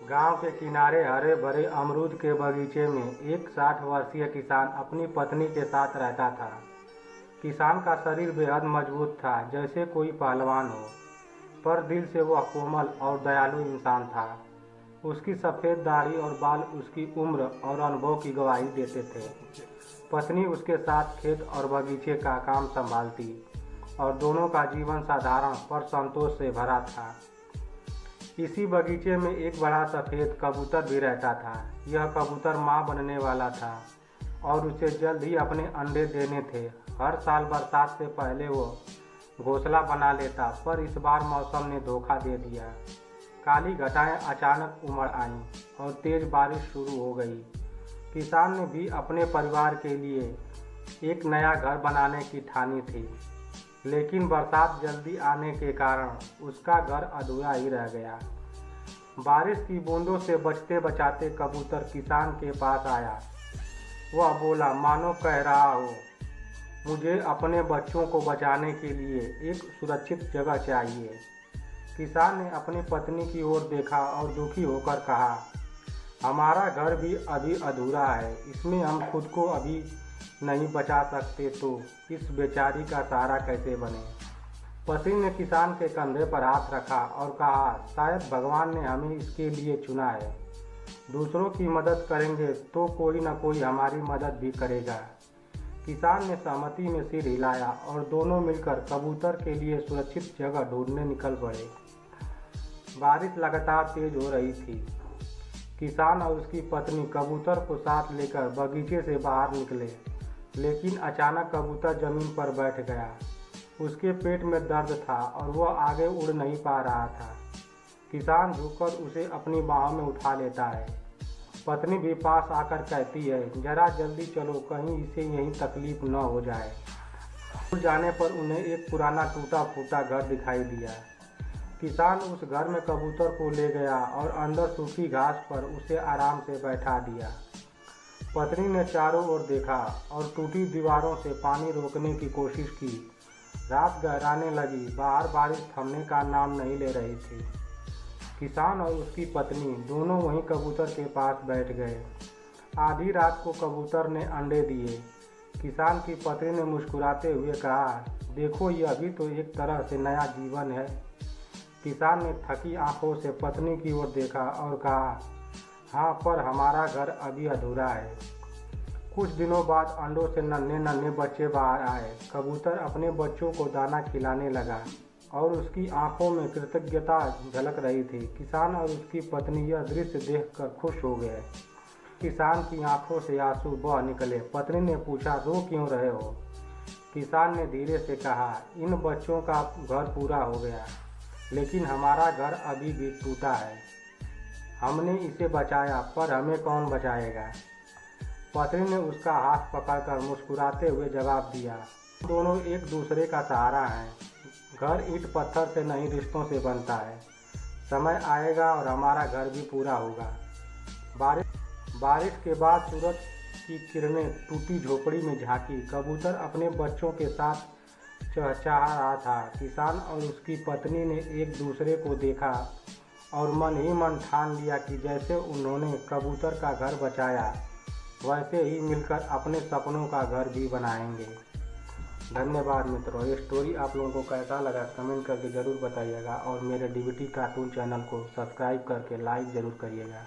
गांव के किनारे हरे भरे अमरूद के बगीचे में एक 60 वर्षीय किसान अपनी पत्नी के साथ रहता था। किसान का शरीर बेहद मजबूत था, जैसे कोई पहलवान हो, पर दिल से वह कोमल और दयालु इंसान था। उसकी सफ़ेद दाढ़ी और बाल उसकी उम्र और अनुभव की गवाही देते थे। पत्नी उसके साथ खेत और बगीचे का काम संभालती और दोनों का जीवन साधारण पर संतोष से भरा था। इसी बगीचे में एक बड़ा सफ़ेद कबूतर भी रहता था। यह कबूतर माँ बनने वाला था और उसे जल्द ही अपने अंडे देने थे। हर साल बरसात से पहले वो घोंसला बना लेता, पर इस बार मौसम ने धोखा दे दिया। काली घटाएं अचानक उमड़ आईं और तेज बारिश शुरू हो गई। किसान ने भी अपने परिवार के लिए एक नया घर बनाने की ठानी थी, लेकिन बरसात जल्दी आने के कारण उसका घर अधूरा ही रह गया। बारिश की बूंदों से बचते बचाते कबूतर किसान के पास आया। वह बोला, मानो कह रहा हो, मुझे अपने बच्चों को बचाने के लिए एक सुरक्षित जगह चाहिए। किसान ने अपनी पत्नी की ओर देखा और दुखी होकर कहा, हमारा घर भी अभी अधूरा है, इसमें हम खुद को अभी नहीं बचा सकते तो इस बेचारी का सहारा कैसे बने। पत्नी ने किसान के कंधे पर हाथ रखा और कहा, शायद भगवान ने हमें इसके लिए चुना है। दूसरों की मदद करेंगे तो कोई न कोई हमारी मदद भी करेगा। किसान ने सहमति में सिर हिलाया और दोनों मिलकर कबूतर के लिए सुरक्षित जगह ढूंढने निकल पड़े। बारिश लगातार तेज हो रही थी। किसान और उसकी पत्नी कबूतर को साथ लेकर बगीचे से बाहर निकले, लेकिन अचानक कबूतर जमीन पर बैठ गया। उसके पेट में दर्द था और वह आगे उड़ नहीं पा रहा था। किसान झुककर उसे अपनी बाहों में उठा लेता है। पत्नी भी पास आकर कहती है, जरा जल्दी चलो, कहीं इसे यहीं तकलीफ न हो जाए। दूर जाने पर उन्हें एक पुराना टूटा फूटा घर दिखाई दिया। किसान उस घर में कबूतर को ले गया और अंदर सूखी घास पर उसे आराम से बैठा दिया। पत्नी ने चारों ओर देखा और टूटी दीवारों से पानी रोकने की कोशिश की। रात गहराने लगी, बाहर बारिश थमने का नाम नहीं ले रही थी। किसान और उसकी पत्नी दोनों वहीं कबूतर के पास बैठ गए। आधी रात को कबूतर ने अंडे दिए। किसान की पत्नी ने मुस्कुराते हुए कहा, देखो, यह भी तो एक तरह से नया जीवन है। किसान ने थकी आंखों से पत्नी की ओर देखा और कहा, हाँ, पर हमारा घर अभी अधूरा है। कुछ दिनों बाद अंडों से नन्हे नन्हे बच्चे बाहर आए। कबूतर अपने बच्चों को दाना खिलाने लगा और उसकी आंखों में कृतज्ञता झलक रही थी। किसान और उसकी पत्नी यह दृश्य देखकर खुश हो गए। किसान की आंखों से आंसू बह निकले। पत्नी ने पूछा, रो क्यों रहे हो? किसान ने धीरे से कहा, इन बच्चों का घर पूरा हो गया, लेकिन हमारा घर अभी भी टूटा है। हमने इसे बचाया, पर हमें कौन बचाएगा? पत्नी ने उसका हाथ पकड़कर मुस्कुराते हुए जवाब दिया, दोनों एक दूसरे का सहारा हैं। घर ईंट पत्थर से नहीं, रिश्तों से बनता है। समय आएगा और हमारा घर भी पूरा होगा। बारिश के बाद सूरज की किरणें टूटी झोपड़ी में झांकी। कबूतर अपने बच्चों के साथ चहचहा रहा था। किसान और उसकी पत्नी ने एक दूसरे को देखा और मन ही मन ठान लिया कि जैसे उन्होंने कबूतर का घर बचाया, वैसे ही मिलकर अपने सपनों का घर भी बनाएंगे। धन्यवाद मित्रों। ये स्टोरी आप लोगों को कैसा लगा कमेंट करके ज़रूर बताइएगा और मेरे डीबीटी कार्टून चैनल को सब्सक्राइब करके लाइक ज़रूर करिएगा।